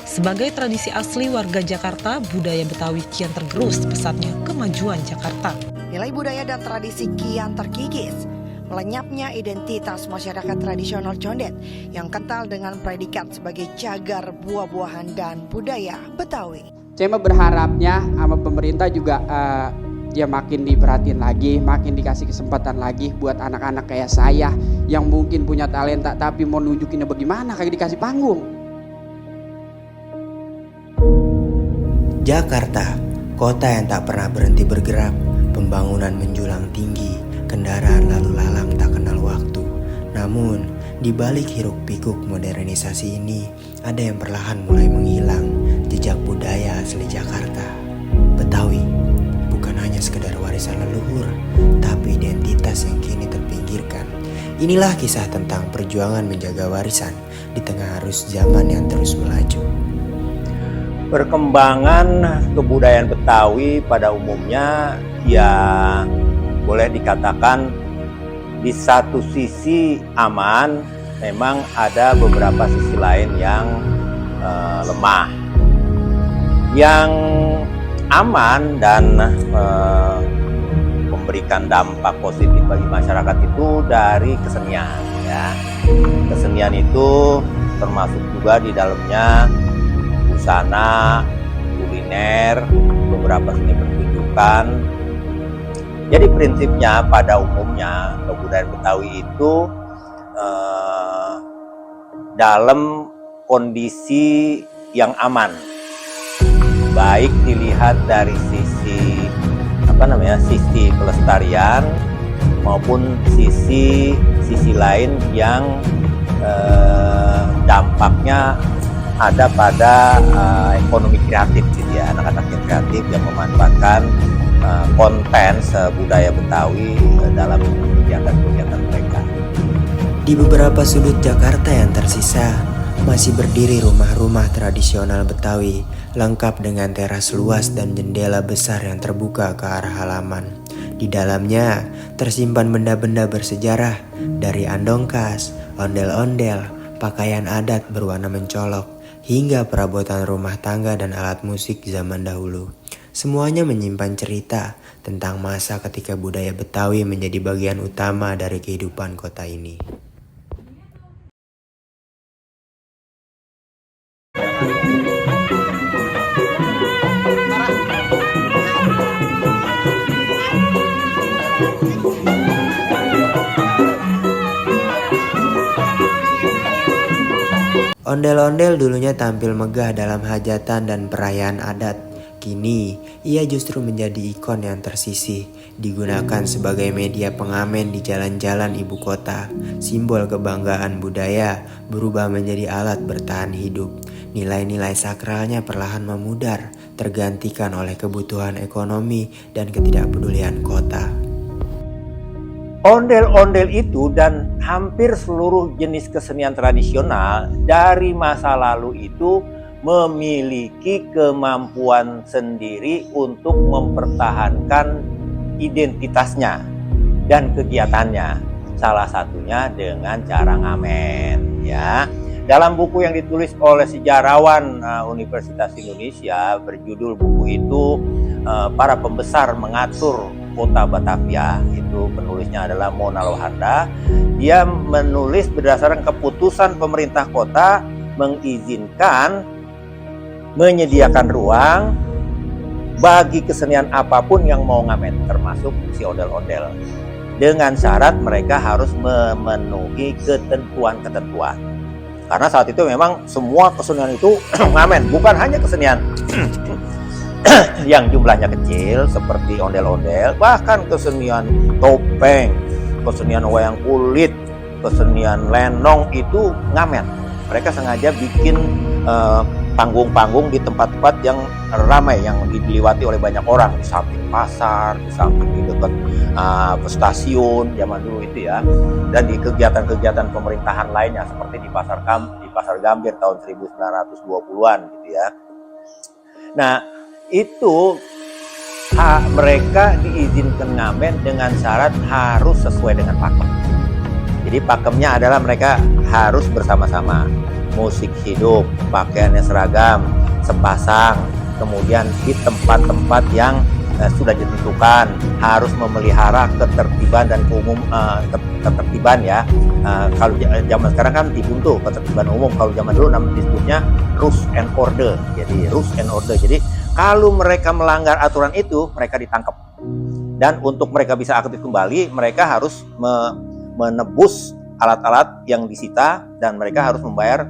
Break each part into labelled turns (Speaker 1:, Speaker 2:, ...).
Speaker 1: Sebagai tradisi asli warga Jakarta, budaya Betawi kian tergerus pesatnya kemajuan Jakarta.
Speaker 2: Nilai budaya dan tradisi kian terkikis. Melenyapnya identitas masyarakat tradisional Condet yang kental dengan predikat sebagai cagar buah-buahan dan budaya Betawi.
Speaker 3: Saya berharapnya sama pemerintah juga dia makin diperhatiin lagi, makin dikasih kesempatan lagi buat anak-anak kayak saya yang mungkin punya talenta tapi mau nunjukinnya bagaimana kayak dikasih panggung.
Speaker 4: Jakarta, kota yang tak pernah berhenti bergerak, pembangunan menjulang tinggi, kendaraan lalu lalang tak kenal waktu. Namun, di balik hiruk-pikuk modernisasi ini, ada yang perlahan mulai menghilang, jejak budaya asli Jakarta. Betawi, bukan hanya sekedar warisan leluhur, tapi identitas yang kini terpinggirkan. Inilah kisah tentang perjuangan menjaga warisan di tengah arus zaman yang terus melaju.
Speaker 5: Perkembangan kebudayaan Betawi pada umumnya ya boleh dikatakan di satu sisi aman, memang ada beberapa sisi lain yang lemah. Yang aman dan memberikan dampak positif bagi masyarakat itu dari kesenian, ya. Kesenian itu termasuk juga di dalamnya busana, kuliner, beberapa seni pertunjukan. Jadi prinsipnya pada umumnya kebudayaan Betawi itu dalam kondisi yang aman, baik dilihat dari sisi sisi pelestarian maupun sisi lain yang dampaknya ada pada ekonomi kreatif gitu ya, anak-anak yang kreatif yang memanfaatkan konten budaya Betawi dalam kegiatan-kegiatan mereka.
Speaker 4: Di beberapa sudut Jakarta yang tersisa, masih berdiri rumah-rumah tradisional Betawi, lengkap dengan teras luas dan jendela besar yang terbuka ke arah halaman. Di dalamnya tersimpan benda-benda bersejarah, dari andong khas, ondel-ondel, pakaian adat berwarna mencolok, hingga perabotan rumah tangga dan alat musik zaman dahulu. Semuanya menyimpan cerita tentang masa ketika budaya Betawi menjadi bagian utama dari kehidupan kota ini. Ondel-ondel dulunya tampil megah dalam hajatan dan perayaan adat. Kini, ia justru menjadi ikon yang tersisih, digunakan sebagai media pengamen di jalan-jalan ibu kota. Simbol kebanggaan budaya berubah menjadi alat bertahan hidup. Nilai-nilai sakralnya perlahan memudar, tergantikan oleh kebutuhan ekonomi dan ketidakpedulian kota.
Speaker 5: Ondel-ondel itu dan hampir seluruh jenis kesenian tradisional dari masa lalu itu memiliki kemampuan sendiri untuk mempertahankan identitasnya dan kegiatannya. Salah satunya dengan cara ngamen, ya. Dalam buku yang ditulis oleh sejarawan Universitas Indonesia, berjudul buku itu Para Pembesar Mengatur Kota Batavia, itu penulisnya adalah Mona Lohanda. Dia menulis berdasarkan keputusan pemerintah kota mengizinkan menyediakan ruang bagi kesenian apapun yang mau ngamen, termasuk si ondel-ondel, dengan syarat mereka harus memenuhi ketentuan-ketentuan. Karena saat itu memang semua kesenian itu ngamen, bukan hanya kesenian yang jumlahnya kecil seperti ondel-ondel, bahkan kesenian topeng, kesenian wayang kulit, kesenian lenong itu ngamen. Mereka sengaja bikin panggung-panggung di tempat-tempat yang ramai, yang diliwati oleh banyak orang, di samping pasar, di samping di dekat stasiun zaman dulu itu ya, dan di kegiatan-kegiatan pemerintahan lainnya seperti di Pasar Gambir tahun 1920-an gitu ya. Nah, itu mereka diizinkan ngamen dengan syarat harus sesuai dengan pakem. Jadi pakemnya adalah mereka harus bersama-sama. Musik hidup, pakaiannya seragam, sepasang, kemudian di tempat-tempat yang sudah ditentukan, harus memelihara ketertiban dan ketertiban ya. Kalau zaman sekarang kan dibuntu ketertiban umum, kalau zaman dulu namanya disebutnya rules and order. Jadi rules and order. Jadi kalau mereka melanggar aturan itu, mereka ditangkap. Dan untuk mereka bisa aktif kembali, mereka harus menebus alat-alat yang disita dan mereka harus membayar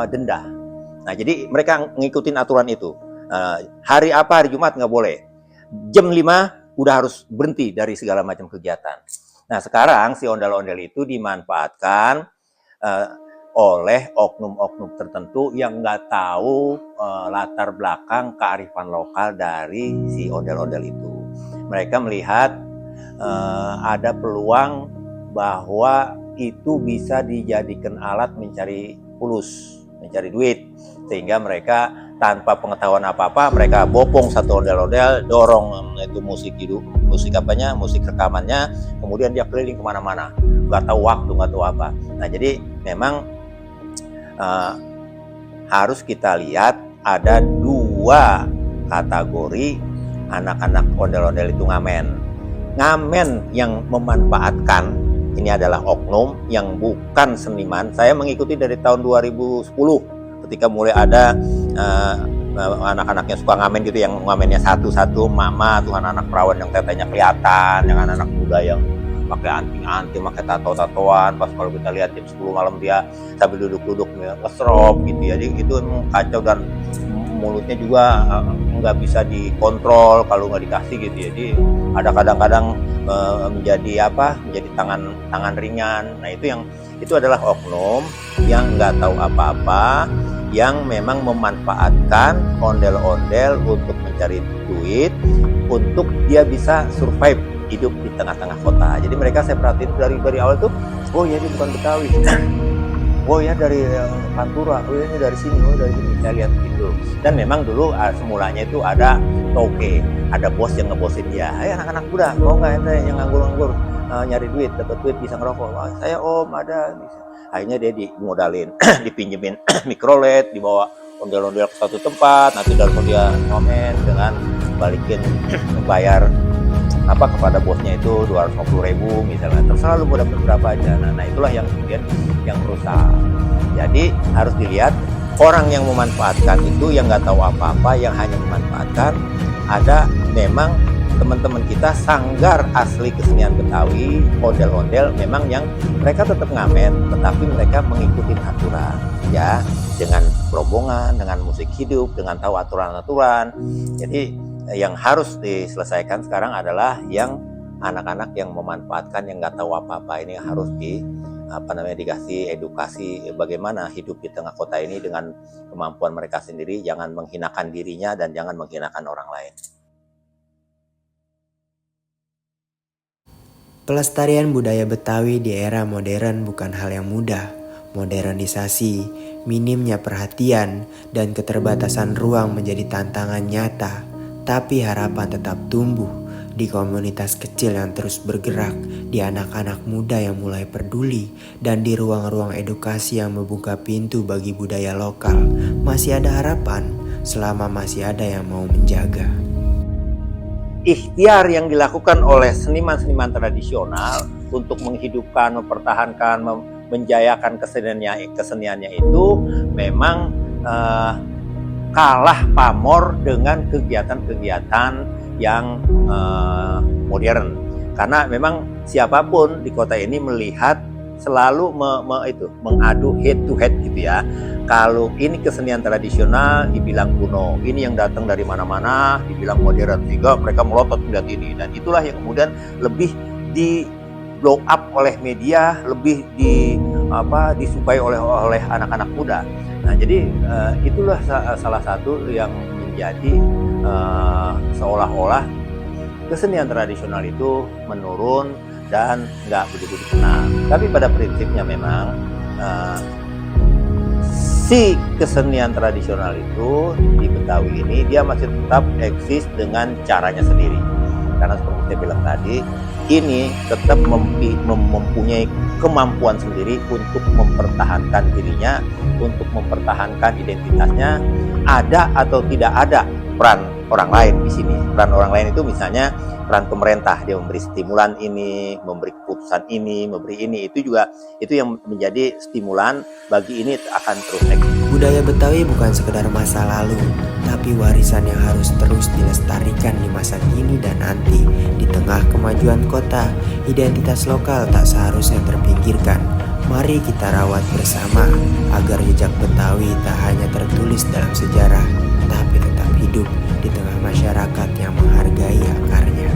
Speaker 5: denda. Nah, jadi mereka ngikutin aturan itu. Hari apa? Hari Jumat nggak boleh. Jam 5 udah harus berhenti dari segala macam kegiatan. Nah, sekarang si ondel-ondel itu dimanfaatkan oleh oknum-oknum tertentu yang nggak tahu latar belakang kearifan lokal dari si ondel-ondel itu. Mereka melihat ada peluang bahwa itu bisa dijadikan alat mencari fulus, mencari duit, sehingga mereka tanpa pengetahuan apa-apa mereka bopong satu ondel-ondel, dorong itu musik hidup, musik rekamannya, kemudian dia keliling kemana-mana, nggak tahu waktu, nggak tahu apa. Nah, jadi memang harus kita lihat ada dua kategori anak-anak ondel-ondel itu ngamen yang memanfaatkan. Ini adalah oknum yang bukan seniman. Saya mengikuti dari tahun 2010 ketika mulai ada anak-anak yang suka ngamen gitu, yang ngamennya satu-satu, mama tuh anak-anak perawan yang tetenya kelihatan, yang anak-anak muda yang pakai anting-anting, pakai tato-tatoan. Pas kalau kita lihat jam 10 malam dia sambil duduk-duduk nge-strop gitu ya. Jadi itu kacau, dan mulutnya juga nggak bisa dikontrol kalau nggak dikasih gitu ya. Jadi ada kadang-kadang menjadi tangan ringan. Nah, itu adalah oknum yang nggak tahu apa-apa, yang memang memanfaatkan ondel-ondel untuk mencari duit, untuk dia bisa survive hidup di tengah-tengah kota. Jadi mereka, saya perhatiin dari awal tuh, oh ya dia bukan Betawi, oh ya dari Pantura, oh ya ini dari sini, saya lihat gitu. Dan memang dulu semulanya itu ada toke, ada bos yang ngebosin dia, anak-anak muda mau nggak ente yang nganggur-nganggur nyari duit, dapat duit bisa ngerokok. Oh, saya om ada, bisa. Akhirnya dia dimodalin, dipinjemin mikrolet, dibawa ondel-ondel ke satu tempat, nanti dari dia ngomen dengan balikin bayar kepada bosnya itu 250.000 misalnya, terserah lu mau dapat berapa aja. Nah itulah yang kemudian yang berusaha. Jadi harus dilihat orang yang memanfaatkan itu, yang nggak tahu apa-apa, yang hanya memanfaatkan. Ada memang teman-teman kita sanggar asli kesenian Betawi, ondel-ondel, memang yang mereka tetap ngamen, tetapi mereka mengikuti aturan ya, dengan rombongan, dengan musik hidup, dengan tahu aturan-aturan. Jadi yang harus diselesaikan sekarang adalah yang anak-anak yang memanfaatkan, yang nggak tahu apa-apa. Ini harus dikasih edukasi bagaimana hidup di tengah kota ini dengan kemampuan mereka sendiri, jangan menghinakan dirinya dan jangan menghinakan orang lain.
Speaker 4: Pelestarian budaya Betawi di era modern bukan hal yang mudah. Modernisasi, minimnya perhatian, dan keterbatasan ruang menjadi tantangan nyata. Tapi harapan tetap tumbuh di komunitas kecil yang terus bergerak, di anak-anak muda yang mulai peduli, dan di ruang-ruang edukasi yang membuka pintu bagi budaya lokal. Masih ada harapan selama masih ada yang mau menjaga.
Speaker 5: Ikhtiar yang dilakukan oleh seniman-seniman tradisional untuk menghidupkan, mempertahankan, menjayakan keseniannya itu memang kalah pamor dengan kegiatan-kegiatan yang modern. Karena memang siapapun di kota ini melihat selalu mengadu head to head gitu ya. Kalau ini kesenian tradisional dibilang kuno, ini yang datang dari mana-mana dibilang modern, sehingga mereka melotot melihat ini. Dan itulah yang kemudian lebih di blow up oleh media, lebih disukai oleh anak-anak muda. Nah, jadi itulah salah satu yang menjadi seolah-olah kesenian tradisional itu menurun dan nggak begitu dikenal. Tapi pada prinsipnya memang si kesenian tradisional itu di Betawi ini dia masih tetap eksis dengan caranya sendiri. Karena seperti saya bilang tadi, ini tetap mempunyai kemampuan sendiri untuk mempertahankan dirinya, untuk mempertahankan identitasnya. Ada atau tidak ada peran orang lain di sini. Peran orang lain itu misalnya peran pemerintah, dia memberi stimulan ini, memberi keputusan ini, memberi ini, itu yang menjadi stimulan bagi ini akan terus eksis.
Speaker 4: Budaya Betawi bukan sekedar masa lalu, tapi warisan yang harus terus dilestarikan di masa kini dan nanti. Di tengah kemajuan kota, identitas lokal tak seharusnya terpinggirkan. Mari kita rawat bersama agar jejak Betawi tak hanya tertulis dalam sejarah, tapi tetap hidup di tengah masyarakat yang menghargai akarnya.